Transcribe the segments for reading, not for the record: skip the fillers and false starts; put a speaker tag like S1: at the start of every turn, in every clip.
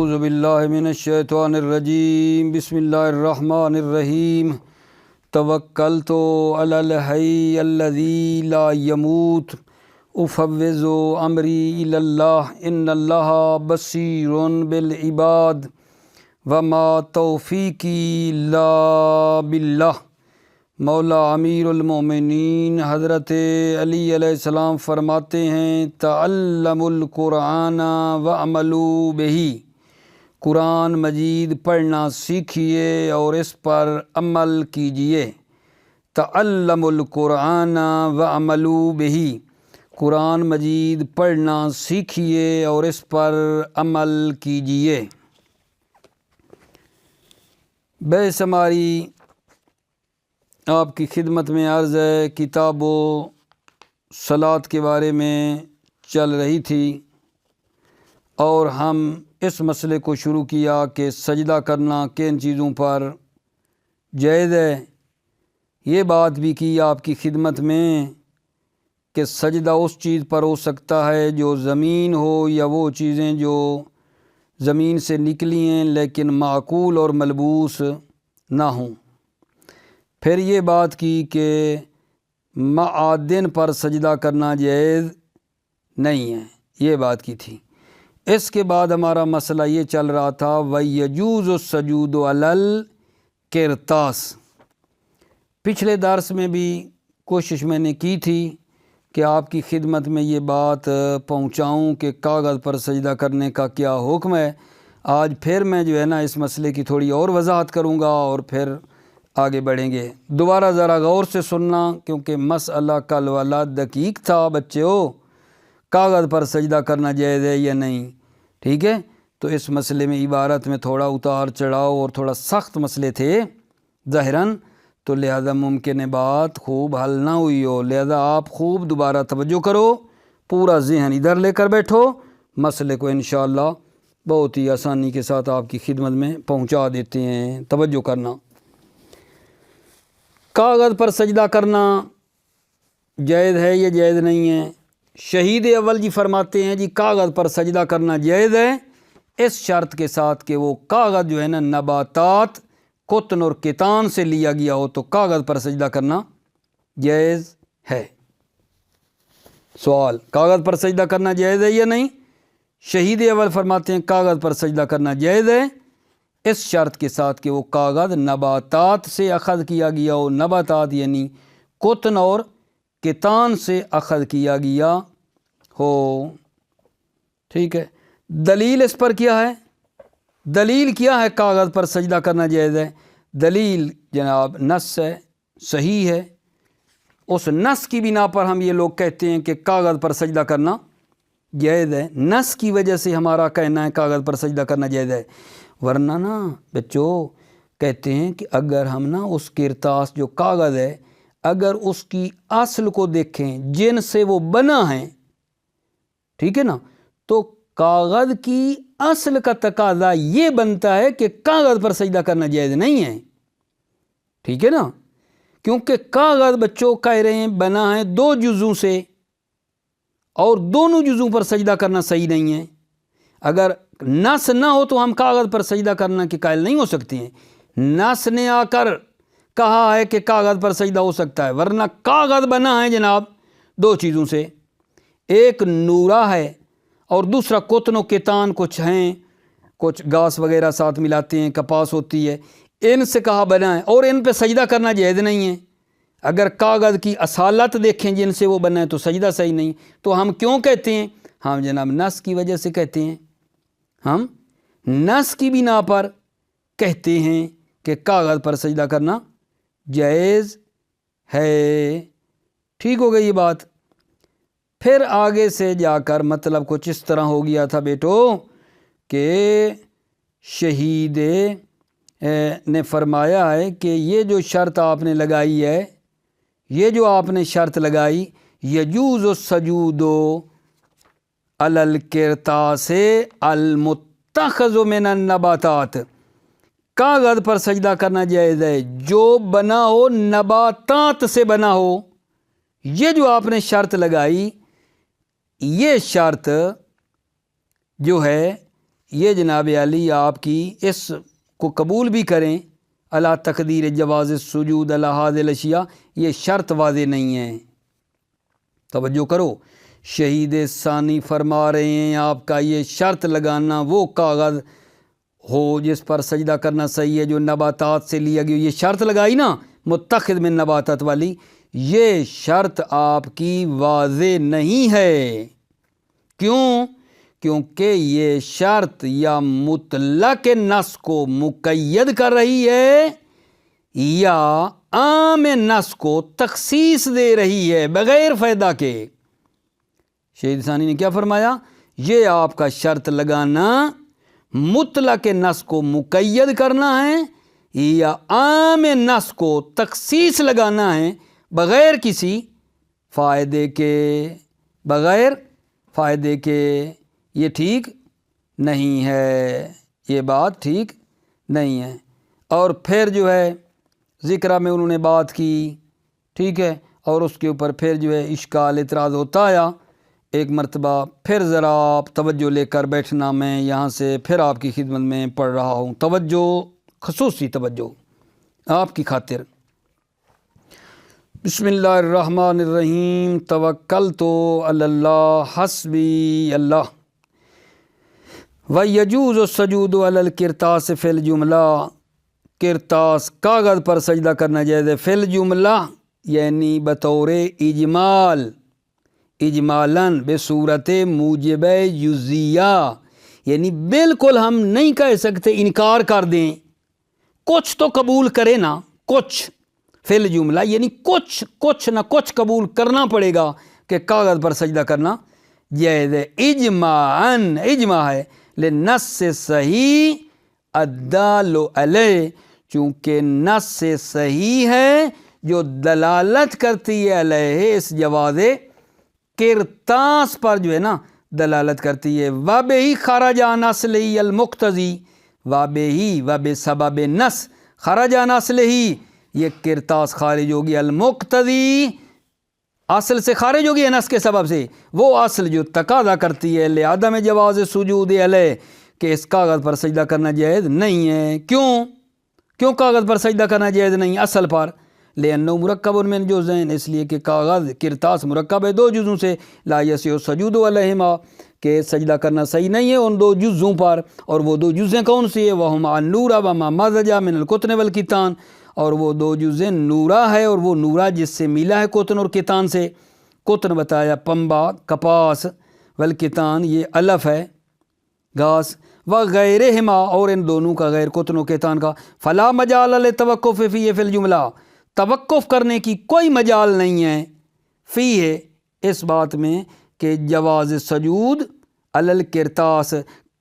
S1: اعوذ باللہ من الشیطان الرجیم بسم اللہ الرحمن الرحیم توکلت علی الحی الذی لا یموت افوض امری الی اللہ ان اللہ بصیر بالعباد وما توفیقی الا باللہ۔ مولا امیر المومنین حضرت علی علیہ السلام فرماتے ہیں تعلموا القرآن وعملوا بہ، قرآن مجید پڑھنا سیکھیے اور اس پر عمل کیجیے۔ تعلموا القرآن وعملوا بہ، قرآن مجید پڑھنا سیکھیے اور اس پر عمل کیجیے۔ بحث ہماری آپ کی خدمت میں عرض ہے، کتاب و صلاۃ کے بارے میں چل رہی تھی اور ہم اس مسئلے کو شروع کیا کہ سجدہ کرنا کن چیزوں پر جائز ہے۔ یہ بات بھی کی آپ کی خدمت میں کہ سجدہ اس چیز پر ہو سکتا ہے جو زمین ہو یا وہ چیزیں جو زمین سے نکلی ہیں لیکن معقول اور ملبوس نہ ہوں۔ پھر یہ بات کی کہ معادن پر سجدہ کرنا جائز نہیں ہے، یہ بات کی تھی۔ اس کے بعد ہمارا مسئلہ یہ چل رہا تھا وَيَجُوزُ السَّجُودُ عَلَى الْقِرْطَاسِ۔ پچھلے درس میں بھی کوشش میں نے کی تھی کہ آپ کی خدمت میں یہ بات پہنچاؤں کہ کاغذ پر سجدہ کرنے کا کیا حکم ہے۔ آج پھر میں جو ہے نا اس مسئلے کی تھوڑی اور وضاحت کروں گا اور پھر آگے بڑھیں گے۔ دوبارہ ذرا غور سے سننا کیونکہ مسئلہ کل والا دقیق تھا بچوں، کاغذ پر سجدہ کرنا جائز ہے یا نہیں، ٹھیک ہے؟ تو اس مسئلے میں عبارت میں تھوڑا اتار چڑھاؤ اور تھوڑا سخت مسئلے تھے ظاہراً، تو لہذا ممکن ہے بات خوب حل نہ ہوئی ہو، لہذا آپ خوب دوبارہ توجہ کرو، پورا ذہن ادھر لے کر بیٹھو، مسئلے کو انشاءاللہ بہت ہی آسانی کے ساتھ آپ کی خدمت میں پہنچا دیتے ہیں۔ توجہ کرنا، کاغذ پر سجدہ کرنا جائز ہے یا جائز نہیں ہے؟ شہید اول جی فرماتے ہیں جی کاغذ پر سجدہ کرنا جائز ہے، اس شرط کے ساتھ کہ وہ کاغذ جو ہے نا نباتات قطن اور کتان سے لیا گیا ہو تو کاغذ پر سجدہ کرنا جائز ہے۔ سوال، کاغذ پر سجدہ کرنا جائز ہے یا نہیں؟ شہید اول فرماتے ہیں کاغذ پر سجدہ کرنا جائز ہے اس شرط کے ساتھ کہ وہ کاغذ نباتات سے اخذ کیا گیا ہو، نباتات یعنی قطن اور کتان سے اخذ کیا گیا ہو، ٹھیک ہے؟ دلیل اس پر کیا ہے؟ دلیل کیا ہے کاغذ پر سجدہ کرنا جائز ہے؟ دلیل جناب نص ہے، صحیح ہے، اس نص کی بنا پر ہم یہ لوگ کہتے ہیں کہ کاغذ پر سجدہ کرنا جائز ہے، نص کی وجہ سے ہمارا کہنا ہے کاغذ پر سجدہ کرنا جائز ہے۔ ورنہ نا بچوں کہتے ہیں کہ اگر ہم نا اس کرتاس جو کاغذ ہے اگر اس کی اصل کو دیکھیں جن سے وہ بنا ہے، ٹھیک ہے نا، تو کاغذ کی اصل کا تقاضا یہ بنتا ہے کہ کاغذ پر سجدہ کرنا جائز نہیں ہے، ٹھیک ہے نا، کیونکہ کاغذ بچوں کہہ رہے ہیں بنا ہے دو جزوں سے اور دونوں جزوں پر سجدہ کرنا صحیح نہیں ہے۔ اگر نص نہ ہو تو ہم کاغذ پر سجدہ کرنا کے قائل نہیں ہو سکتے ہیں، نص نے آ کر کہا ہے کہ کاغذ پر سجدہ ہو سکتا ہے، ورنہ کاغذ بنا ہے جناب دو چیزوں سے، ایک نورا ہے اور دوسرا قطن و کتان کچھ ہیں، کچھ گھاس وغیرہ ساتھ ملاتے ہیں، کپاس ہوتی ہے، ان سے کہا بنا ہے اور ان پہ سجدہ کرنا جائز نہیں ہے۔ اگر کاغذ کی اصالت دیکھیں جن سے وہ بنا ہے تو سجدہ صحیح نہیں، تو ہم کیوں کہتے ہیں؟ ہم جناب نص کی وجہ سے کہتے ہیں، ہم نص کی بنا پر کہتے ہیں کہ کاغذ پر سجدہ کرنا جائز ہے، ٹھیک ہو گئی یہ بات۔ پھر آگے سے جا کر مطلب کچھ اس طرح ہو گیا تھا بیٹو کہ شہید نے فرمایا ہے کہ یہ جو شرط آپ نے لگائی ہے، یہ جو آپ نے شرط لگائی یجوز السجود علی القرطاس المتخذ من النباتات، کاغذ پر سجدہ کرنا جائز ہے جو بنا ہو نباتات سے بنا ہو۔ یہ جو آپ نے شرط لگائی، یہ شرط جو ہے یہ جناب علی آپ کی اس کو قبول بھی کریں اللہ تقدیر جواز سجود علی ہذه الاشیاء، یہ شرط واضح نہیں ہے۔ توجہ کرو، شہید ثانی فرما رہے ہیں آپ کا یہ شرط لگانا وہ کاغذ ہو جس پر سجدہ کرنا صحیح ہے جو نباتات سے لیا گیا، یہ شرط لگائی نا متخذ من نباتات والی، یہ شرط آپ کی واضح نہیں ہے۔ کیوں؟ کیونکہ یہ شرط یا مطلق نص کو مقید کر رہی ہے یا عام نص کو تخصیص دے رہی ہے بغیر فائدہ کے۔ شہید ثانی نے کیا فرمایا؟ یہ آپ کا شرط لگانا مطلق نص کو مقید کرنا ہے یا عام نص کو تخصیص لگانا ہے بغیر کسی فائدے کے، بغیر فائدے کے۔ یہ ٹھیک نہیں ہے، یہ بات ٹھیک نہیں ہے۔ اور پھر جو ہے ذکرہ میں انہوں نے بات کی، ٹھیک ہے، اور اس کے اوپر پھر جو ہے اشکال اعتراض ہوتا آیا۔ ایک مرتبہ پھر ذرا آپ توجہ لے کر بیٹھنا، میں یہاں سے پھر آپ کی خدمت میں پڑھ رہا ہوں، توجہ، خصوصی توجہ آپ کی خاطر۔ بسم اللہ الرحمن الرحیم، توکلت علی اللہ حسبی اللہ۔ وَيَجُوزُ السَّجُودُ عَلَى الْقِرْطَاسِ فِي الْجُمْلَةِ، قرطاس کاغذ پر سجدہ کرنا جائز ہے، فی الجملہ یعنی بطور اجمال، اجمالاً بصورت موجب جزیہ، یعنی بالکل ہم نہیں کہہ سکتے انکار کر دیں، کچھ تو قبول کرے نا، کچھ فی الجملہ یعنی کچھ نہ کچھ قبول کرنا پڑے گا کہ کاغذ پر سجدہ کرنا جائز ہے۔ اجماعاً، اجماع ہے، لنص صحیح الدال علیہ، چونکہ نص سے صحیح ہے جو دلالت کرتی ہے علیہ اس جواز قرطاس پر، جو ہے نا دلالت کرتی ہے۔ وَبِهِ خَرَجَ عَنْ أَصْلِهِ الْمُقْتَضِي، وَبِهِ وَبِسَبَبِ نص خرج عن أصلِهِ، یہ قرطاس خارج ہوگی، المقتضی اصل سے خارج ہوگی نص کے سبب سے، وہ اصل جو تقاضا کرتی ہے لعدم جواز سجود علیہ کہ اس کاغذ پر سجدہ کرنا جائز نہیں ہے۔ کیوں کاغذ پر سجدہ کرنا جائز نہیں اصل پر؟ لأنه مرکب من جزئین، اس لیے کہ کاغذ قرطاس مرکب ہے دو جزوں سے، لا یصح السجود علیہما، کہ سجدہ کرنا صحیح نہیں ہے ان دو جزوں پر، اور وہ دو جزیں کون سی ہیں؟ وہما النورا وما مزج من القطن والکتان، اور وہ دو جزیں نورا ہے اور وہ نورا جس سے ملا ہے قطن اور کتان سے۔ قطن بتایا پنبا، کپاس، والکتان یہ الف ہے گھاس، وغیرہما اور ان دونوں کا غیر قطن و کتان کا، فلا مجال للتوقف فیہ فی الجملہ، توقف کرنے کی کوئی مجال نہیں ہے فیہ اس بات میں کہ جواز سجود علی القرطاس،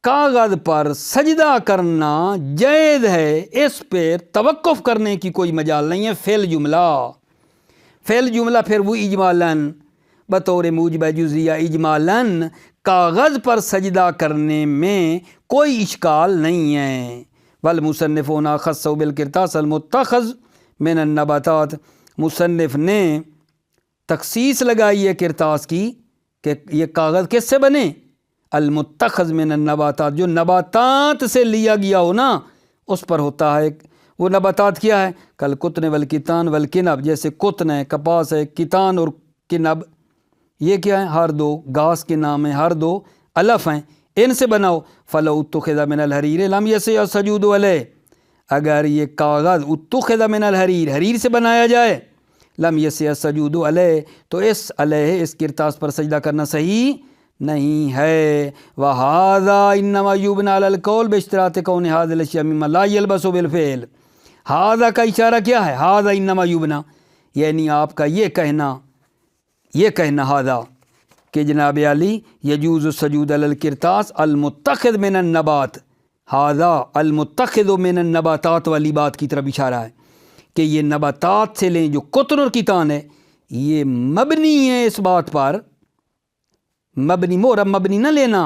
S1: کاغذ پر سجدہ کرنا جائز ہے، اس پہ توقف کرنے کی کوئی مجال نہیں ہے فی الجملہ۔ فی الجملہ پھر وہ اجمالاً بطور موجب جزیہ، اجمالاً کاغذ پر سجدہ کرنے میں کوئی اشکال نہیں ہے۔ والمصنفون خصوا بالقرطاس المتخذ من النباتات، مصنف نے تخصیص لگائی ہے قرطاس کی کہ یہ کاغذ کس سے بنے؟ المتخذ من النباتات، جو نباتات سے لیا گیا ہو نا اس پر ہوتا ہے۔ وہ نباتات کیا ہے؟ کل قطن والکتان والکنب، جیسے قطن ہے، کپاس ہے، کتان اور کنب، یہ کیا ہے؟ ہر دو گھاس کے نام ہیں، ہر دو الف ہیں، ان سے بناؤ۔ فلو اتخذ من الحریر لم یصح السجود علیہ، اگر یہ کاغذ اتخذ من الحریر، حریر سے بنایا جائے، لم یصح السجود علیہ، تو اس علیہ اس قرطاس پر سجدہ کرنا صحیح نہیں ہے۔ وَهَذَا إِنَّمَا يُبْنَى عَلَى الْقَوْلِ بِاشْتِرَاطِ كَوْنِ هَذِهِ الْأَشْيَاءِ مِمَّا لَا يَلْبَسُ بِالْفِعْلِ، هذا کا اشارہ کیا ہے؟ هذا إِنَّمَا يُبْنَى، یعنی آپ کا یہ کہنا هذا کہ جناب علی یجوز السجود علی القرطاس المتخذ من النبات، هذا المتخذ من النباتات والی بات کی طرف اشارہ ہے کہ یہ نباتات سے لیں جو قطن اور کتان ہے، یہ مبنی ہے اس بات پر، مبنی مورب مبنی نہ لینا،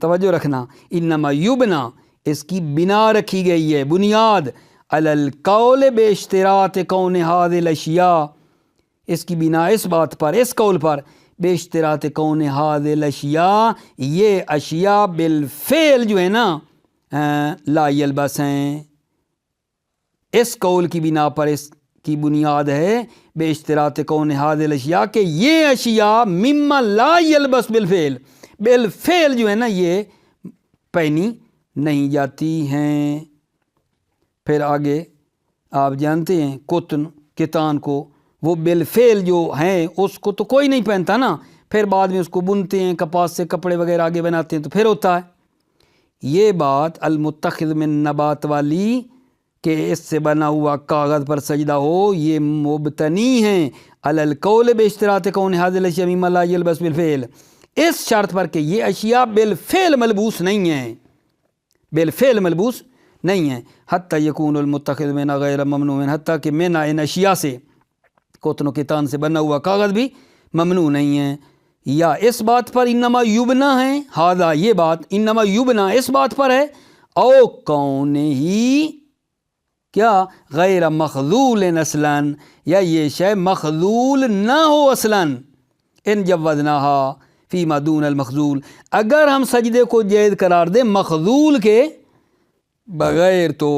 S1: توجہ رکھنا، انما یبنا اس کی بنا رکھی گئی ہے، بنیاد، علی القول باشتراط کون هذه الاشیاء، اس کی بنا اس بات پر، اس قول پر بے اشتراط کون ہاذ الاشیاء، یہ اشیاء بالفعل جو ہے نا لا یلبس ہیں، اس قول کی بنا پر اس کی بنیاد ہے بے اشتراط کون ہاذ الاشیاء کہ یہ اشیاء مما لا یلبس بالفعل، بالفعل جو ہے نا یہ پہنی نہیں جاتی ہیں۔ پھر آگے آپ جانتے ہیں کتان کو وہ بالفعل جو ہیں اس کو تو کوئی نہیں پہنتا نا، پھر بعد میں اس کو بنتے ہیں، کپاس سے کپڑے وغیرہ آگے بناتے ہیں تو پھر ہوتا ہے۔ یہ بات المتخذ من نبات والی کہ اس سے بنا ہوا کاغذ پر سجدہ ہو، یہ مبتنی ہیں علی القول بے اشتراط کون ھذہ الاشیاء مما لا یلبس بالفعل، اس شرط پر کہ یہ اشیاء بالفعل ملبوس نہیں ہیں، بالفعل ملبوس نہیں ہیں، حتی یکون المتخذ منها غیر ممنوع، حتیٰ کہ منها ان اشیاء سے کوتن و کتان سے بنا ہوا کاغذ بھی ممنوع نہیں ہے۔ یا اس بات پر انما یبنا ہے، ہذا یہ بات انما یبنا اس بات پر ہے، او کون ہی کیا غیر مخذول اصلا، یا یہ شے مخذول نہ ہو اصلا، ان جوزناها فیما دون المخذول، اگر ہم سجدے کو جائز قرار دیں مخذول کے بغیر تو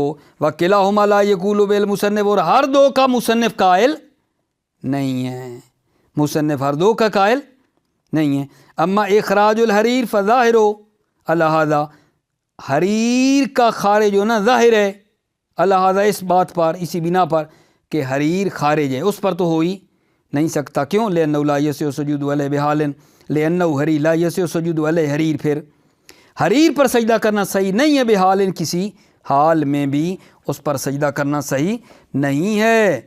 S1: وکلاہما لا یقول بالمصنف، اور ہر دو کا مصنف قائل نہیں ہے، مصنف ہر دو کا قائل نہیں ہے۔ اما اخراج الحریر فظاہر الہذا، حریر کا خارج ہونا ظاہر ہے، الہذا اس بات پر، اسی بنا پر کہ حریر خارج ہے، اس پر تو ہو ہی نہیں سکتا، کیوں؟ لأنہ لا یصح السجود علیہ بحال، لأنہ حریر لا یصح السجود علیہ، حریر پھر حریر پر سجدہ کرنا صحیح نہیں ہے، بحال کسی حال میں بھی اس پر سجدہ کرنا صحیح نہیں ہے۔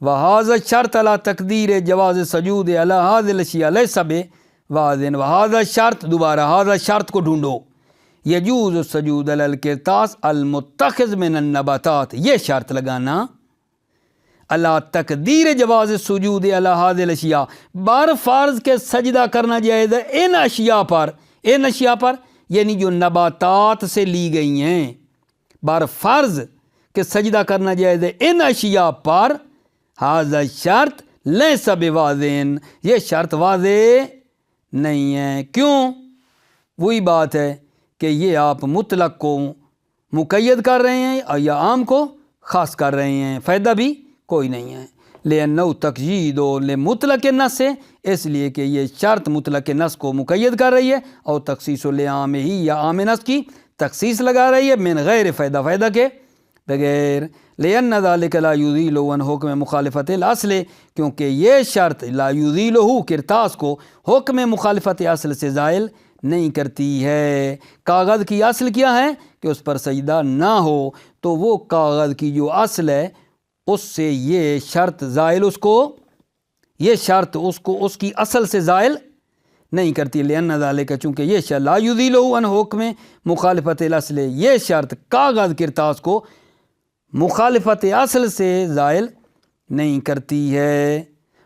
S1: وَهَذَا الشَّرْطُ عَلَى تَقْدِيرِ جواز السجود عَلَى هَذِهِ الْأَشْيَاء لَيْسَ بِوَاضِحٍ، وَهَذَا الشَّرْطُ، دوبارہ هذا شرط کو ڈھونڈو، يجوز السجود علی القرطاس المتخذ من النباتات، یہ شرط لگانا اللہ تقدیر جواز السجود علی هذه الاشیاء، بر فرض کے سجدہ کرنا جائز ہے ان اشیاء پر، ان اشیاء پر یعنی جو نباتات سے لی گئی ہیں، بر فرض کہ سجدہ کرنا جائز ہے ان اشیاء پر، هذا شرط لیس بواضح، یہ شرط واضح نہیں ہے، کیوں؟ وہی بات ہے کہ یہ آپ مطلق کو مقید کر رہے ہیں یا عام کو خاص کر رہے ہیں، فائدہ بھی کوئی نہیں ہے۔ لأنه تقیید لمطلق النص ہے، اس لیے کہ یہ شرط مطلق نص کو مقید کر رہی ہے، اور تخصیص لعام ہی یا عام نص کی تخصیص لگا رہی ہے، من غیر فائدہ، فائدہ کے بغیر۔ لأن ذلك لا يزيل عن حکم مخالفت الاصل، کیونکہ یہ شرط لا يزيله کرتاس کو حکم مخالفت اصل سے زائل نہیں کرتی ہے۔ کاغذ کی اصل کیا ہے کہ اس پر سجدہ نہ ہو، تو وہ کاغذ کی جو اصل ہے اس سے یہ شرط زائل، اس کو یہ شرط اس کی اصل سے زائل نہیں کرتی۔ لأن ذلك، چونکہ یہ شرط لا يزيله عن حکم مخالفت الاصل، یہ شرط کاغذ کرتاس کو مخالفت اصل سے زائل نہیں کرتی ہے۔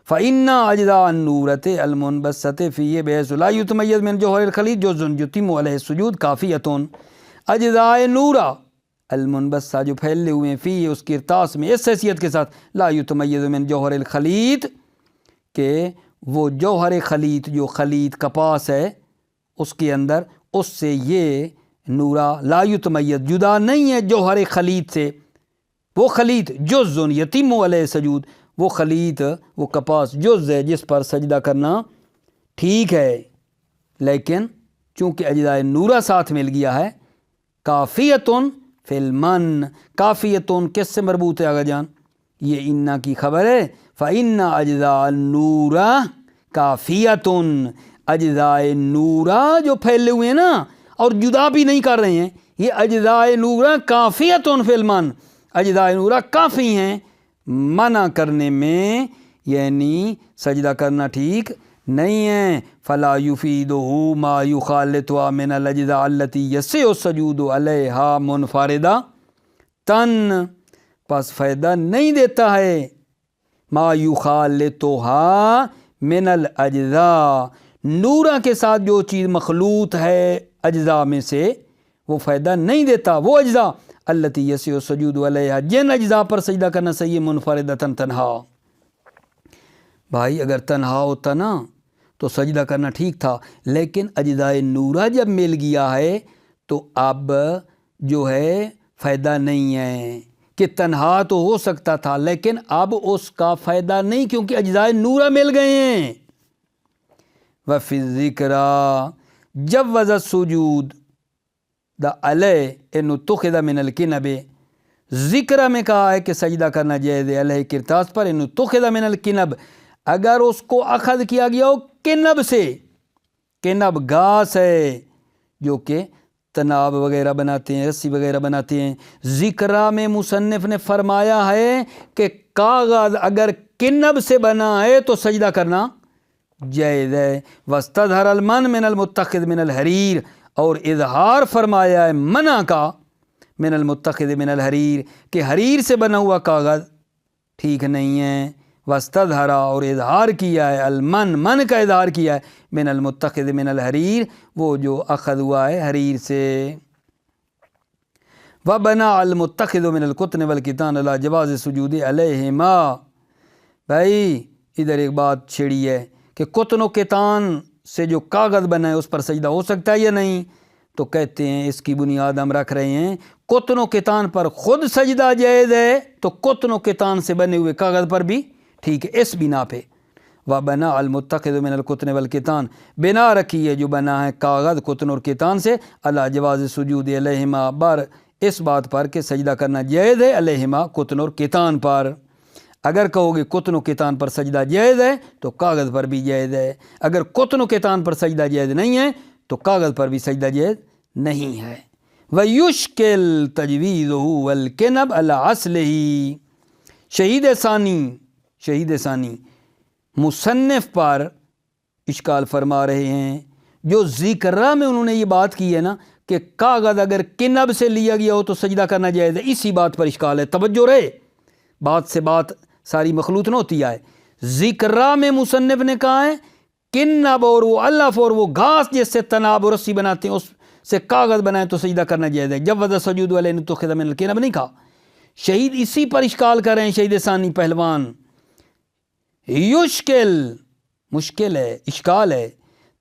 S1: فإن أجزاء النورة المنبسطة فيه بحيث لا يتميز من جوهر الخليط جزء يتم عليه السجود كافية، اجزاء نورہ المنبسطہ جو پھیلے ہوئے ہیں فی اس کرتاس میں، اس حیثیت کے ساتھ لا یتمیز من جوہر الخلیط، کہ وہ جوہر خلیط جو خلیط کپاس ہے اس کے اندر، اس سے یہ نورہ لا یتمیز جدا نہیں ہے جوہر خلیط سے، وہ خلیط جز یتم علیہ سجود، وہ خلیط وہ کپاس جز ہے جس پر سجدہ کرنا ٹھیک ہے، لیکن چونکہ اجزاء نورہ ساتھ مل گیا ہے، کافیتن فی المن، کافیتن کس سے مربوط ہے آگا جان؟ یہ انا کی خبر ہے، فإن اجزاء النورہ کافیتن، اجزاء نورہ جو پھیلے ہوئے ہیں نا اور جدا بھی نہیں کر رہے ہیں، یہ اجزاء نورہ کافیتن فی المن، اجزاء نورہ کافی ہیں منع کرنے میں، یعنی سجدہ کرنا ٹھیک نہیں ہے۔ فلا یفیدہ ما یخالطها من الاجزاء التي یصح السجود علیہا منفردہ تن، پس فائدہ نہیں دیتا ہے ما یخالطها من الاجزاء، نورہ کے ساتھ جو چیز مخلوط ہے اجزاء میں سے، وہ فائدہ نہیں دیتا، وہ اجزاء التي یصح السجود علیہا، جن اجزاء پر سجدہ کرنا صحیح منفردۃ تنہا، بھائی اگر تنہا ہوتا نا تو سجدہ کرنا ٹھیک تھا، لیکن اجزائے نورہ جب مل گیا ہے تو اب جو ہے فائدہ نہیں ہے، کہ تنہا تو ہو سکتا تھا لیکن اب اس کا فائدہ نہیں، کیونکہ اجزائے نورہ مل گئے ہیں۔ وفی الذکرہ جوز السجود دا علیہ انو تخذ من الکنب، ذکر میں کہا ہے کہ سجدہ کرنا جائز ہے علیہ کرتاس پر، انو تخذ من الکنب، اگر اس کو اخذ کیا گیا ہو کنب سے، کنب گھاس ہے جو کہ تناب وغیرہ بناتے ہیں، رسی وغیرہ بناتے ہیں۔ ذکرہ میں مصنف نے فرمایا ہے کہ کاغذ اگر کنب سے بنا ہے تو سجدہ کرنا جائز ہے۔ واستظہر المن من المتخذ من الحریر، اور اظہار فرمایا ہے منع کا من المتخذ من الحریر، کہ حریر سے بنا ہوا کاغذ ٹھیک نہیں ہے۔ واستظہر، اور اظہار کیا ہے، من کا اظہار کیا ہے، من المتخذ من الحریر، وہ جو اخذ ہوا ہے حریر سے۔ وبنا المتخذ من القطن والکتان علی جواز السجود علیہما، بھائی ادھر ایک بات چھڑی ہے کہ قطن و کتان سے جو کاغذ بنا ہے اس پر سجدہ ہو سکتا ہے یا نہیں؟ تو کہتے ہیں اس کی بنیاد ہم رکھ رہے ہیں، قطن و کتان پر خود سجدہ جائز ہے تو قطن و کتان سے بنے ہوئے کاغذ پر بھی ٹھیک ہے، اس بنا پہ۔ وبنا المتخذ من القطن والکتان، بنا رکھی ہے جو بنا ہے کاغذ قطن اور کتان سے، علی جواز السجود علیہما، بر اس بات پر کہ سجدہ کرنا جائز ہے علیہما قطن اور کتان پر۔ اگر کہو گے قطن و کتان پر سجدہ جائز ہے تو کاغذ پر بھی جائز ہے، اگر قطن و کتان پر سجدہ جائز نہیں ہے تو کاغذ پر بھی سجدہ جائز نہیں ہے۔ وَيُشْكِلْ تَجْوِيزُهُ وَالْكِنَبْ عَلَى عَصْلِهِ، شہید ثانی مصنف پر اشکال فرما رہے ہیں، جو ذکرہ میں انہوں نے یہ بات کی ہے نا کہ کاغذ اگر کنب سے لیا گیا ہو تو سجدہ کرنا جائز ہے، اسی بات پر اشکال ہے۔ توجہ رہے، بات سے بات ساری مخلوط نہ ہوتی ہے۔ ذکرہ میں مصنف نے کہا ہے کنب اور وہ الف اور وہ گھاس جس سے تناب و رسی بناتے ہیں اس سے کاغذ بنائے تو سجدہ کرنا جائز ہے، جوز السجود علیہ ان اتخذ من الکنب نہیں کہا۔ شہید اسی پر اشکال کر رہے ہیں، شہید ثانی پہلوان، یشکل مشکل ہے، اشکال ہے،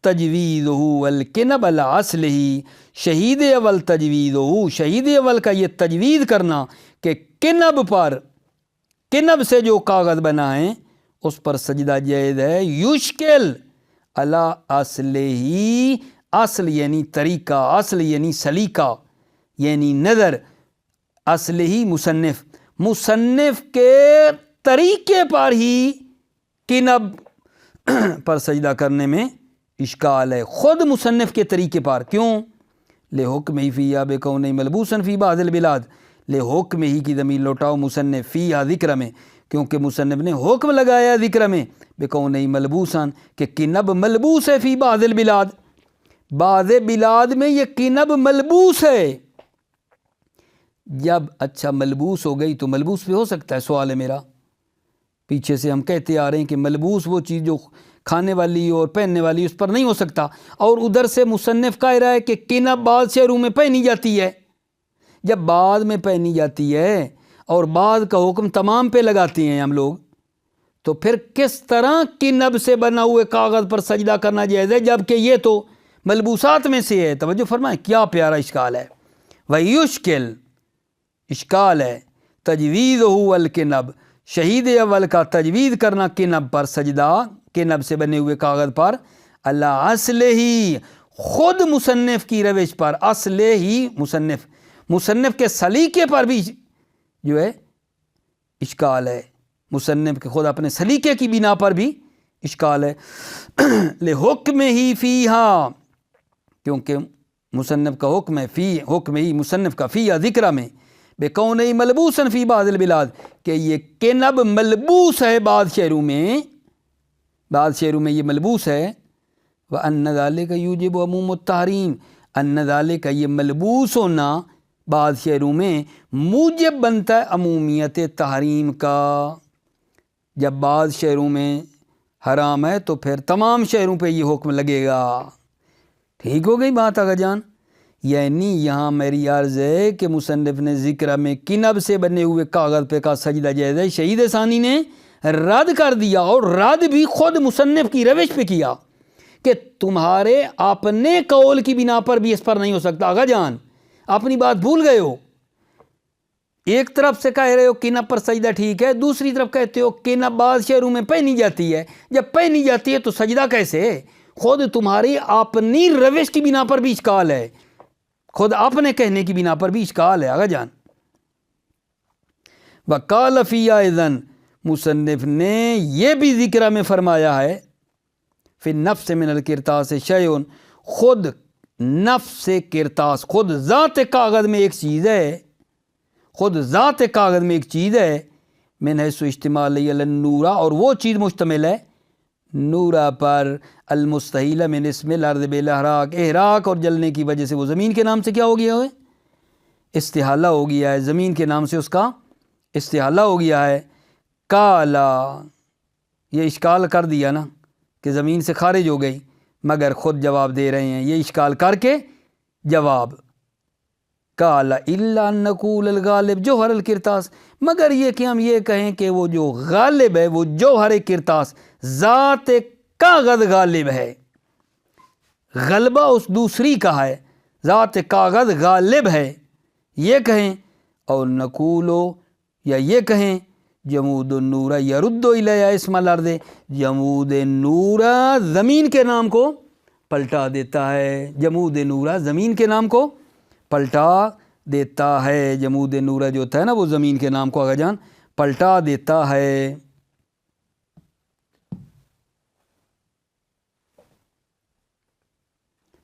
S1: تجویزہ والکنب علی اصلہ، شہید اول تجویزہ، شہید اول کا یہ تجویز کرنا کہ کنب پر، کنب سے جو کاغذ بنا ہے اس پر سجدہ جائز ہے، یشکل علی اصلہ، اصل یعنی طریقہ، اصل یعنی سلیقہ یعنی نظر، اصل ہی مصنف کے طریقے پر ہی کنب پر سجدہ کرنے میں اشکال ہے، خود مصنف کے طریقے پر۔ کیوں؟ لحکمہ فیہا بکونہ ملبوسا فی بعض البلاد، لحکمہ کی ضمیر لوٹاؤ مصنف فیہا ذکر میں، کیونکہ مصنف نے حکم لگایا ذکر میں بکونہ ملبوسا کہ کنب ملبوس ہے، فی بعض البلاد، بعض بلاد میں یہ کنب ملبوس ہے۔ جب اچھا ملبوس ہو گئی تو ملبوس بھی ہو سکتا ہے، سوال ہے میرا، پیچھے سے ہم کہتے آ رہے ہیں کہ ملبوس وہ چیز جو کھانے والی اور پہننے والی اس پر نہیں ہو سکتا، اور ادھر سے مصنف کہہ رہا ہے کہ کنب بعض شہروں میں پہنی جاتی ہے۔ جب بعض میں پہنی جاتی ہے اور بعض کا حکم تمام پہ لگاتے ہیں ہم لوگ، تو پھر کس طرح کنب سے بنا ہوئے کاغذ پر سجدہ کرنا جائز ہے جبکہ یہ تو ملبوسات میں سے ہے؟ توجہ فرمائیں، کیا پیارا اشکال ہے۔ وَيُشْكِلْ، اشکال ہے، تجویزہ والکنب، شہید اول کا تجویز کرنا کنب پر سجدہ، کنب سے بنے ہوئے کاغذ پر، اللہ اصل ہی، خود مصنف کی روش پر، اصل ہی مصنف کے سلیقے پر بھی جو ہے اشکال ہے، مصنف کے خود اپنے سلیقے کی بنا پر بھی اشکال ہے۔ لحکم ہی فیہا، کیونکہ مصنف کا حکم ہے، فی حکم ہی مصنف کا فیہا ذکرہ میں، بکونہ ملبوسا فی بعض البلاد، کہ یہ کنب ملبوس ہے بعض شہروں میں، بعض شہروں میں یہ ملبوس ہے۔ وَأَنَّ ذَلِكَ يُوجِبُ عموم التحریم، ان ذالک، یہ ملبوس ہونا بعض شہروں میں موجب بنتا ہے عمومیت تحریم کا۔ جب بعض شہروں میں حرام ہے تو پھر تمام شہروں پہ یہ حکم لگے گا۔ ٹھیک ہو گئی بات آقا جان؟ یعنی یہاں میری عرض ہے کہ مصنف نے ذکر میں کنب سے بنے ہوئے کاغذ پہ کا سجدہ جائز ہے، شہید ثانی نے رد کر دیا، اور رد بھی خود مصنف کی روش پہ کیا کہ تمہارے اپنے قول کی بنا پر بھی اس پر نہیں ہو سکتا۔ آغا جان اپنی بات بھول گئے ہو، ایک طرف سے کہہ رہے ہو کہ نہ پر سجدہ ٹھیک ہے، دوسری طرف کہتے ہو کہ نہ بعض شعروں میں پہنی جاتی ہے، جب پہنی جاتی ہے تو سجدہ کیسے؟ خود تمہاری اپنی روش کی بنا پر بھی اشکال ہے، خود اپنے کہنے کی بنا پر بھی اشکال ہے۔ آغا جان وَقَالَ فِي أَيْضًا، مصنف نے یہ بھی ذکرہ میں فرمایا ہے، فی النفس من القرطاس شیء، خود نفس کرتاس، خود ذات کاغذ میں ایک چیز ہے، خود ذات کاغذ میں ایک چیز ہے، من حیث اجتماع علی النورا، اور وہ چیز مشتمل ہے نورا پر، المستحیل من اسم الارض بالاحراق، احراق اور جلنے کی وجہ سے وہ زمین کے نام سے کیا ہو گیا ہے؟ استحالہ ہو گیا ہے، زمین کے نام سے اس کا استحالہ ہو گیا ہے۔ کالا، یہ اشکال کر دیا نا کہ زمین سے خارج ہو گئی، مگر خود جواب دے رہے ہیں یہ اشکال کر کے جواب، کالا الا ان نقول الغالب جوہر القرطاس، مگر یہ کہ ہم یہ کہیں کہ وہ جو غالب ہے، وہ جوہر قرطاس، ذات کاغذ غالب ہے، غلبہ اس دوسری کا ہے، ذات کاغذ غالب ہے، یہ کہیں، اور نقولو، یا یہ کہیں جمود النور یرد الیہ اسم الارض، جمود نورا زمین کے نام کو پلٹا دیتا ہے، جمود نورا زمین کے نام کو پلٹا دیتا ہے، جمود نورا جو ہوتا ہے نا وہ زمین کے نام کو آغا جان پلٹا دیتا ہے۔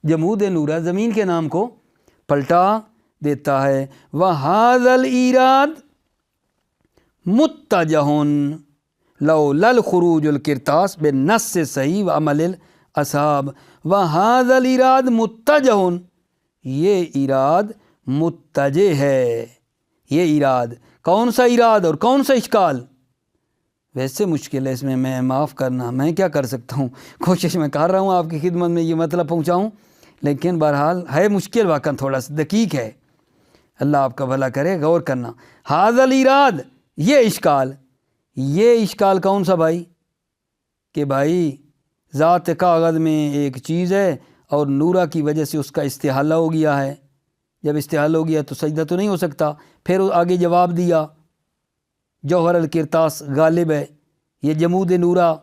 S1: جمود نورا زمین کے نام کو پلٹا دیتا ہے۔ وَهَذَا الْإِيرَادُ مُتَّجَهٌ لَوْلَا الْخُرُوجُ الْقِرْطَاسِ بِالنَّصِّ الصَّحِيحِ وَعَمَلِ الْأَصْحَابِ۔ وَهَذَا الْإِيرَادُ مُتَّجَهٌ، یہ ایراد متجہ ہے، یہ ایراد کون سا ایراد اور کون سا اشکال؟ ویسے مشکل ہے اس میں معاف کرنا، میں کیا کر سکتا ہوں، کوشش میں کر رہا ہوں آپ کی خدمت میں یہ مطلب پہنچاؤں، لیکن بہرحال ہے مشکل، واقعا تھوڑا سا دقیق ہے، اللہ آپ کا بھلا کرے، غور کرنا۔ ھذا الایراد، یہ اشکال کون سا بھائی؟ کہ بھائی ذات کاغذ میں ایک چیز ہے اور نورا کی وجہ سے اس کا استحالہ ہو گیا ہے، جب استحالہ ہو گیا تو سجدہ تو نہیں ہو سکتا، پھر آگے جواب دیا جوہر القرطاس غالب ہے، یہ جمود نورا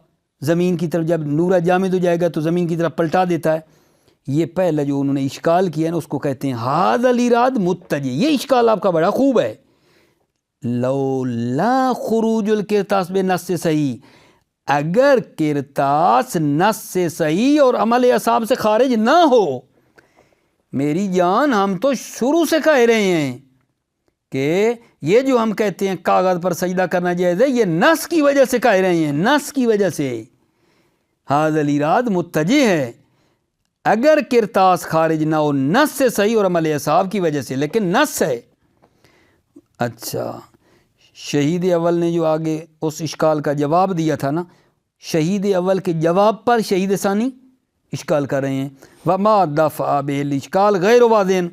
S1: زمین کی طرف، جب نورا جامد ہو جائے گا تو زمین کی طرف پلٹا دیتا ہے۔ یہ پہلا جو انہوں نے اشکال کیا ہے نا اس کو کہتے ہیں ھذا الایراد متجہ، یہ اشکال آپ کا بڑا خوب ہے۔ لولا خروج القرطاس بنص صحیح، اگر قرطاس نص سے صحیح اور عمل اصحاب سے خارج نہ ہو، میری جان ہم تو شروع سے کہہ رہے ہیں کہ یہ جو ہم کہتے ہیں کاغذ پر سجدہ کرنا جائز ہے، یہ نص کی وجہ سے کہہ رہے ہیں، نص کی وجہ سے ھذا الایراد متجہ ہے، اگر قرطاس خارج نہ ہو نص سے صحیح اور عمل اصحاب کی وجہ سے، لیکن نص ہے۔ اچھا، شہید اول نے جو آگے اس اشکال کا جواب دیا تھا نا، شہید اول کے جواب پر شہید ثانی اشکال کر رہے ہیں، وما دفع به الاشکال غیر واضح،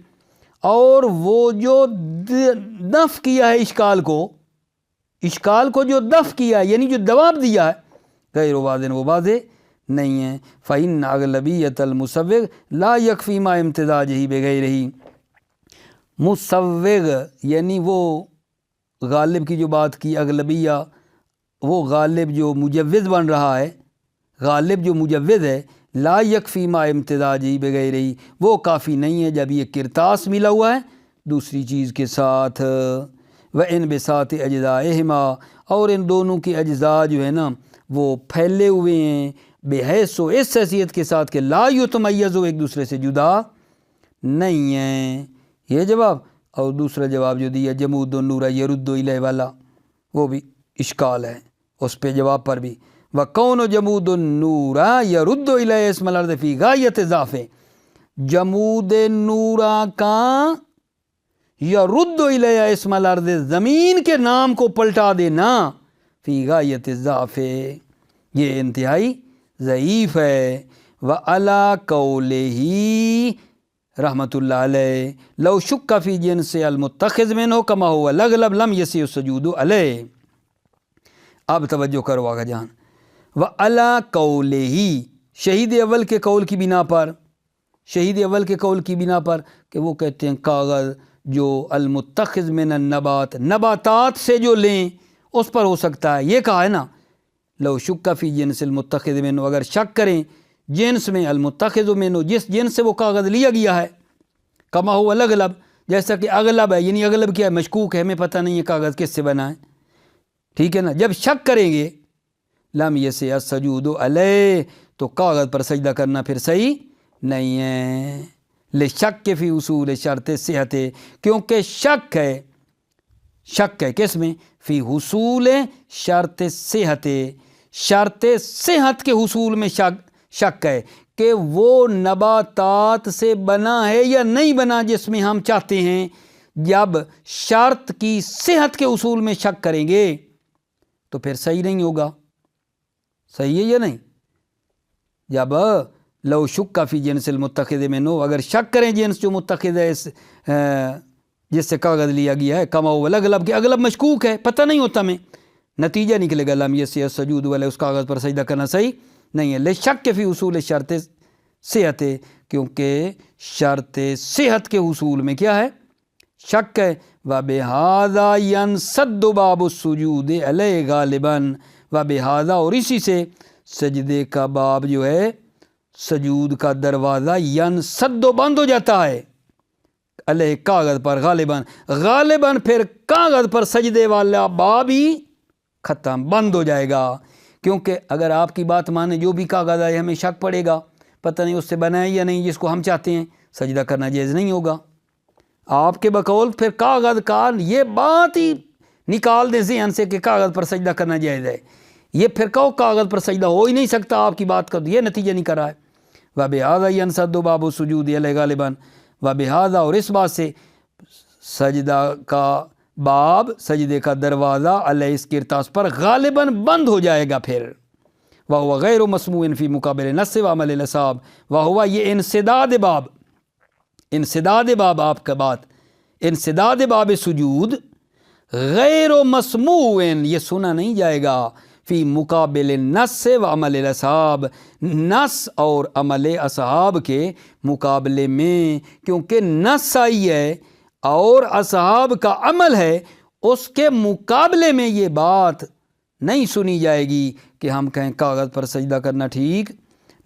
S1: اور وہ جو دفع کیا ہے اشکال کو جو دفع کیا ہے یعنی جو جواب دیا ہے غیر واضح، وہ واضح نہیں ہے۔ فإن اغلبیت المسوغ لا یکفی ما امتزاجہ بغیرہ، مسوغ یعنی وہ غالب کی جو بات کی، اغلبیہ وہ غالب جو مجوز بن رہا ہے، غالب جو مجوز ہے، لا یکفی ما امتزاجہ بغیرہ، وہ کافی نہیں ہے جب یہ قرطاس ملا ہوا ہے دوسری چیز کے ساتھ۔ وَإِن بِسَاطِ أَجْزَائِهِمَا، اور ان دونوں کے اجزاء جو ہے نا وہ پھیلے ہوئے ہیں، بحیث و اس حیثیت کے ساتھ کہ لا یتمیز، ایک دوسرے سے جدا نہیں ہیں، یہ جواب۔ اور دوسرا جواب جو دیا جمود النور یرد الیہ والا، وہ بھی اشکال ہے اس پہ جواب پر بھی۔ وَكَوْنُ جَمُودُ النُّورَ يَرُدُّ إِلَيْهِ اسْمَ الْأَرْضِ فِي غَایَةِ ضَعْفٍ، جمود نورا کا یرد الیہ اسم الارض، زمین کے نام کو پلٹا دینا، فی غایۃ الضعف، یہ انتہائی ضعیف ہے۔ وَعَلَىٰ قَوْلِهِ رحمۃ اللہ علیہ لو شک فی جنس المتخذ منہ کما هو الاغلب لم یصح السجود علیہ، اب توجہ کرو آگا جان، وَعَلَىٰ قَوْلِهِ، شہید اول کے قول کی بنا پر، شہید اول کے قول کی بنا پر کہ وہ کہتے ہیں کاغذ جو المتخذ من النبات، نباتات سے جو لیں اس پر ہو سکتا ہے، یہ کہا ہے نا، لو شک فی جنس المتخذ منہ، اگر شک کریں جنس میں المتخذ منہ، جس جنس سے وہ کاغذ لیا گیا ہے، کما ہو الاغلب، جیسا کہ اغلب ہے، یعنی اغلب کیا ہے، مشکوک ہے، ہمیں پتہ نہیں ہے کاغذ کس سے بنا ہے، ٹھیک ہے نا، جب شک کریں گے لم یسع السجود علیہ، تو کاغذ پر سجدہ کرنا پھر صحیح نہیں ہے، لشک فی اصول شرط صحت، کیونکہ شک ہے کس میں، فی حصول شرط صحت، شرط صحت کے حصول میں شک ہے کہ وہ نباتات سے بنا ہے یا نہیں بنا جس میں ہم چاہتے ہیں۔ جب شرط کی صحت کے اصول میں شک کریں گے تو پھر صحیح نہیں ہوگا، صحیح ہے یا نہیں؟ جب لو شک فی جنس المتخذ منہ، اگر شک کریں جنس جو متخذ ہے جس سے کاغذ لیا گیا ہے، کما ہو الاغلب کہ اغلب مشکوک ہے، پتہ نہیں ہوتا میں، نتیجہ نکلے گا لم یسع السجود علیہ، اس کاغذ پر سجدہ کرنا صحیح نہیں ہے، لشک فی اصول شرط صحت، کیونکہ شرط صحت کے حصول میں کیا ہے، شک ہے، وَبِهَذَا يَنْسَدُّ بَابُ السُّجُودِ عَلَيْهِ غَالِبًا، وَبِهَذَا، اور اسی سے سجدے کا باب جو ہے، سجود کا دروازہ ینسد، بند ہو جاتا ہے، علیہ کاغذ پر، غالباً پھر کاغذ پر سجدے والا باب ہی ختم، بند ہو جائے گا، کیونکہ اگر آپ کی بات مانے جو بھی کاغذ آئے ہمیں شک پڑے گا، پتہ نہیں اس سے بنا ہے یا نہیں جس کو ہم چاہتے ہیں، سجدہ کرنا جائز نہیں ہوگا۔ آپ کے بقول پھر کاغذ کا یہ بات ہی نکال دیں ذہن سے کہ کاغذ پر سجدہ کرنا جائز ہے، یہ پھر کہو کاغذ پر سجدہ ہو ہی نہیں سکتا، آپ کی بات کا یہ نتیجہ نہیں کر رہا ہے۔ وَبِهَذَا يَنْسَدُّ بَابُ السُّجُودِ عَلَيْهِ غَالِبًا، وَبِهَذَا، اور اس بات سے سجدہ کا باب، سجدے کا دروازہ، علیہ اس کرتاس پر، غالباً بند ہو جائے گا پھر، وَهُوَ غَيْرُ مَسْمُوعٍ فِي مُقَابِلِ النَّصِّ وَعَمَلِ الْأَصْحَابِ، وَهُوَ، یہ انسداد باب آپ کا بات، انسداد باب سجود، غیر مسموع، یہ سنا نہیں جائے گا، فی مقابل النص وعمل الاصحاب، نص اور عمل اصحاب کے مقابلے میں، کیونکہ نص آئی ہے اور اصحاب کا عمل ہے، اس کے مقابلے میں یہ بات نہیں سنی جائے گی کہ ہم کہیں کاغذ پر سجدہ کرنا ٹھیک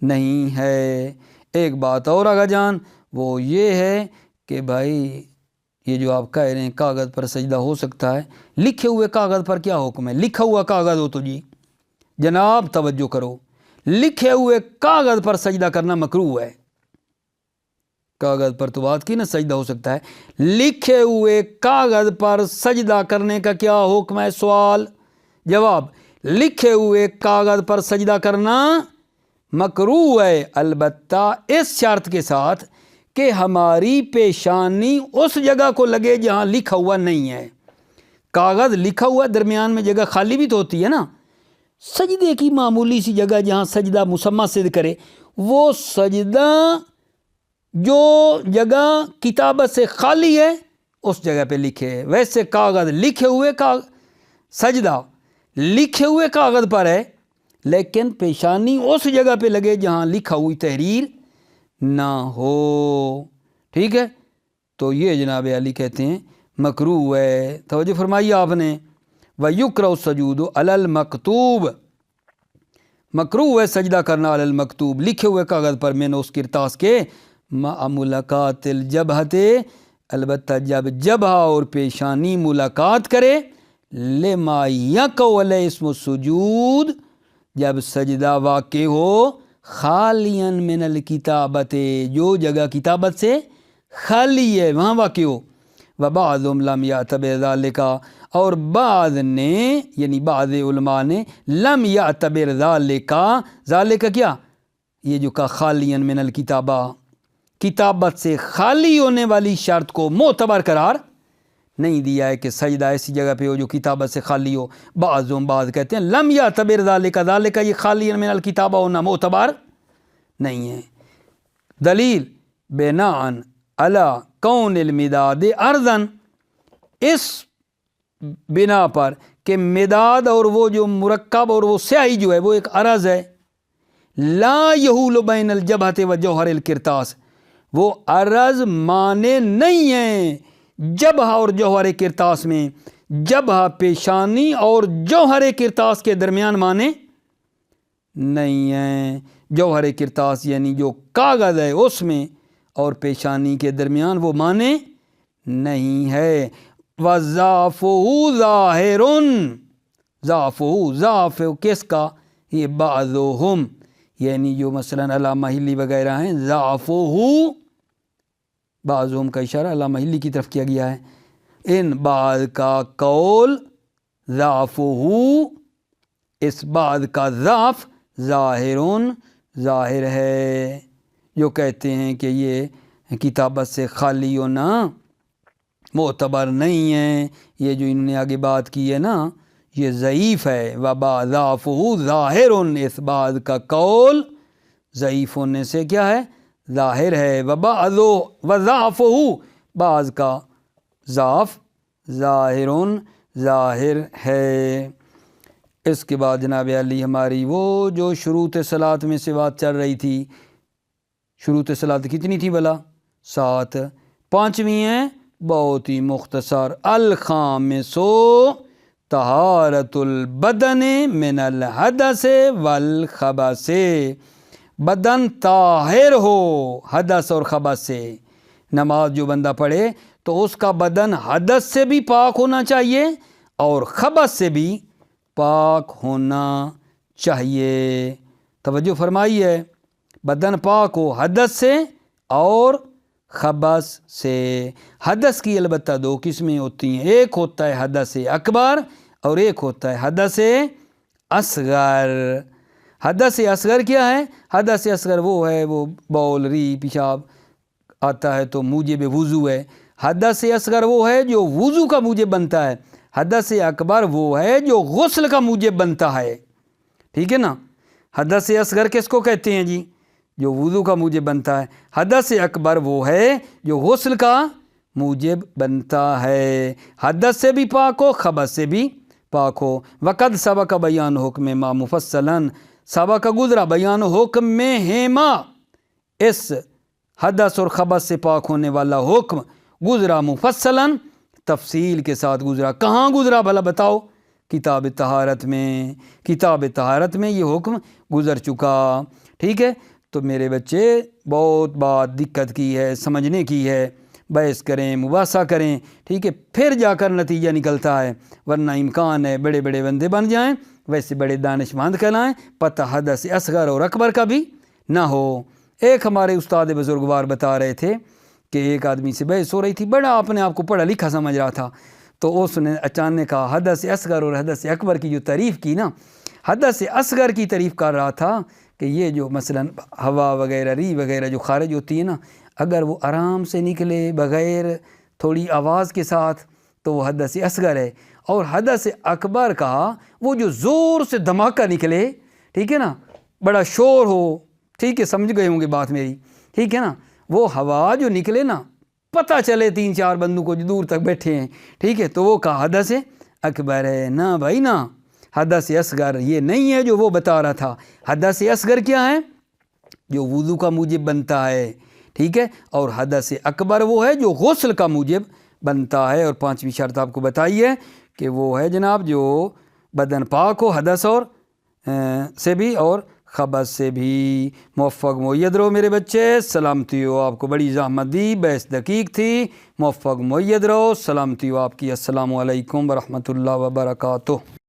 S1: نہیں ہے۔ ایک بات اور آگا جان، وہ یہ ہے کہ بھائی یہ جو آپ کہہ رہے ہیں کاغذ پر سجدہ ہو سکتا ہے، لکھے ہوئے کاغذ پر کیا حکم ہے؟ لکھا ہوا کاغذ ہو تو جی جناب توجہ کرو، لکھے ہوئے کاغذ پر سجدہ کرنا مکروہ ہے، کاغذ پر تو بات کی نا سجدہ ہو سکتا ہے، لکھے ہوئے کاغذ پر سجدہ کرنے کا کیا حکم ہے؟ سوال جواب، لکھے ہوئے کاغذ پر سجدہ کرنا مکروہ ہے، البتہ اس شرط کے ساتھ کہ ہماری پیشانی اس جگہ کو لگے جہاں لکھا ہوا نہیں ہے۔ کاغذ لکھا ہوا درمیان میں جگہ خالی بھی تو ہوتی ہے نا، سجدے کی معمولی سی جگہ جہاں سجدہ مسمى صد کرے، وہ سجدہ جو جگہ کتابت سے خالی ہے اس جگہ پہ لکھے، ویسے کاغذ لکھے ہوئے سجدہ لکھے ہوئے کاغذ پر ہے، لیکن پیشانی اس جگہ پہ لگے جہاں لکھا ہوئی تحریر نہ ہو، ٹھیک ہے؟ تو یہ جناب علی کہتے ہیں مکروہ ہے، توجہ فرمائیے آپ نے۔ وَيُكْرَهُ السُّجُودُ عَلَى الْمَكْتُوبِ، مکروہ ہے سجدہ کرنا علی المکتوب، لکھے ہوئے کاغذ پر، میں نے اس کرتاس کے، مع ملاقات الجبہۃ، البتہ جب جبہہ اور پیشانی ملاقات کرے، لما یقع علیہ اسم السجود، جب سجدہ واقع ہو، خالیا من الکتابت، جو جگہ کتابت سے خالی ہے وہاں واقع ہو، وبعضهم لم یعتبر ذالک، اور بعض نے یعنی بعض علماء نے لم یعتبر ذالک کیا، یہ جو کہا خالیا من الکتابہ، کتابت سے خالی ہونے والی شرط کو معتبر قرار نہیں دیا ہے کہ سجدہ ایسی جگہ پہ ہو جو کتابت سے خالی ہو۔ بعض کہتے ہیں لم یعتبر ذالک، یہ خالیا من الکتابہ ہونا معتبر نہیں ہے۔ دلیل بناء علی کون المداد ارضاً، اس بنا پر کہ مداد اور وہ جو مرکب اور وہ سیاہی جو ہے وہ ایک عرض ہے، لا یحول بین الجبہۃ و جوہر القرطاس، وہ عرض مانے نہیں ہیں جبہہ اور جوہر قرطاس میں، جبہہ پیشانی اور جوہر قرطاس کے درمیان مانے نہیں ہیں۔ جوہر قرطاس یعنی جو کاغذ ہے اس میں اور پیشانی کے درمیان وہ مانے نہیں ہے۔ وَضَعْفُهُ ظَاہِرٌ، ضعفُهُ، ضعف کس کا؟ یہ بعضهم، یعنی جو مثلا علامہ ہلی وغیرہ ہیں، ضعفُهُ بعضهم کا اشارہ علامہ ہلی کی طرف کیا گیا ہے، ان بعض کا قول ضعفُهُ، اس بعض کا ضعف ظاہرٌ، ظاہر ہے، جو کہتے ہیں کہ یہ کتابت سے خالی ہونا معتبر نہیں ہے، یہ جو انہوں نے آگے بات کی ہے نا یہ ضعیف ہے۔ ضعفُهُ ظاہر، اس بعض کا قول ضعیف ہونے سے کیا ہے؟ ظاہر ہے۔ وضعفُهُ، بعض کا ضعف ظاہر، ظاہر ہے۔ اس کے بعد جناب علی ہماری وہ جو شروط صلاۃ میں سے بات چل رہی تھی، شروط صلاۃ کتنی تھی بلا؟ 7، 5ویں ہیں بہت ہی مختصر، الخامس طہارت البدن من الحدث والخبث، بدن طاہر ہو حدث اور خبث سے۔ نماز جو بندہ پڑھے تو اس کا بدن حدث سے بھی پاک ہونا چاہیے اور خبث سے بھی پاک ہونا چاہیے۔ توجہ فرمائیے، بدن پاک ہو حدث سے اور خبث سے۔ حدث کی البتہ 2 قسمیں ہوتی ہیں، ایک ہوتا ہے حدث اکبر اور ایک ہوتا ہے حدث اصغر۔ حدث اصغر کیا ہے؟ حدث اصغر وہ ہے وہ بول ری پیشاب آتا ہے تو موجب وضو ہے، حدث اصغر وہ ہے جو وضو کا موجب بنتا ہے، حدث اکبر وہ ہے جو غسل کا موجب بنتا ہے، ٹھیک ہے نا۔ حدث اصغر کس کو کہتے ہیں جی؟ جو وضو کا موجب بنتا ہے۔ حدث اکبر وہ ہے جو غسل کا موجب بنتا ہے، حدث سے بھی پاک ہو خبث سے بھی پاک ہو۔ وقد سبق بیان حکم ما مفصلاً، سبق گزرا بیان حکم میں ہیما، اس حدث اور خبث سے پاک ہونے والا حکم گزرا مفصلاً، تفصیل کے ساتھ گزرا۔ کہاں گزرا بھلا بتاؤ؟ کتاب طہارت میں، کتاب طہارت میں یہ حکم گزر چکا، ٹھیک ہے۔ تو میرے بچے بہت بات دقت کی ہے، سمجھنے کی ہے، بحث کریں مباحثہ کریں، ٹھیک ہے، پھر جا کر نتیجہ نکلتا ہے، ورنہ امکان ہے بڑے بڑے بندے بن جائیں، ویسے بڑے دانشمند کہلائیں، پتہ حدث اصغر اور اکبر کا بھی نہ ہو۔ ایک ہمارے استاد بزرگوار بتا رہے تھے کہ ایک آدمی سے بحث ہو رہی تھی، بڑا اپنے آپ کو پڑھا لکھا سمجھ رہا تھا، تو اس نے اچانک کہا حدث اصغر اور حدث اکبر کی جو تعریف کی نا، حدث اصغر کی تعریف کر رہا تھا کہ یہ جو مثلا ہوا وغیرہ ری وغیرہ جو خارج ہوتی ہے نا، اگر وہ آرام سے نکلے بغیر تھوڑی آواز کے ساتھ تو وہ حدث اصغر ہے، اور حدث اکبر کہا وہ جو زور سے دھماکہ نکلے، ٹھیک ہے نا، بڑا شور ہو، ٹھیک ہے، سمجھ گئے ہوں گے بات میری، ٹھیک ہے نا، وہ ہوا جو نکلے نا پتہ چلے 3-4 بندوں کو جو دور تک بیٹھے ہیں، ٹھیک ہے، تو وہ کہا حدث اکبر ہے۔ نہ بھائی نہ، حدث اصغر یہ نہیں ہے جو وہ بتا رہا تھا۔ حدث اصغر کیا ہے؟ جو وضو کا موجب بنتا ہے، ٹھیک ہے، اور حدث اکبر وہ ہے جو غسل کا موجب بنتا ہے۔ اور 5ویں شرط آپ کو بتائیے کہ وہ ہے جناب جو بدن پاک ہو حدث اور سے بھی اور خبث سے بھی۔ موفق معید رہو میرے بچے، سلامتی ہو، آپ کو بڑی زحمت دی، بحث دقیق تھی، موفق معید رہو، سلامتی ہو آپ کی۔ السلام علیکم ورحمۃ اللہ وبرکاتہ۔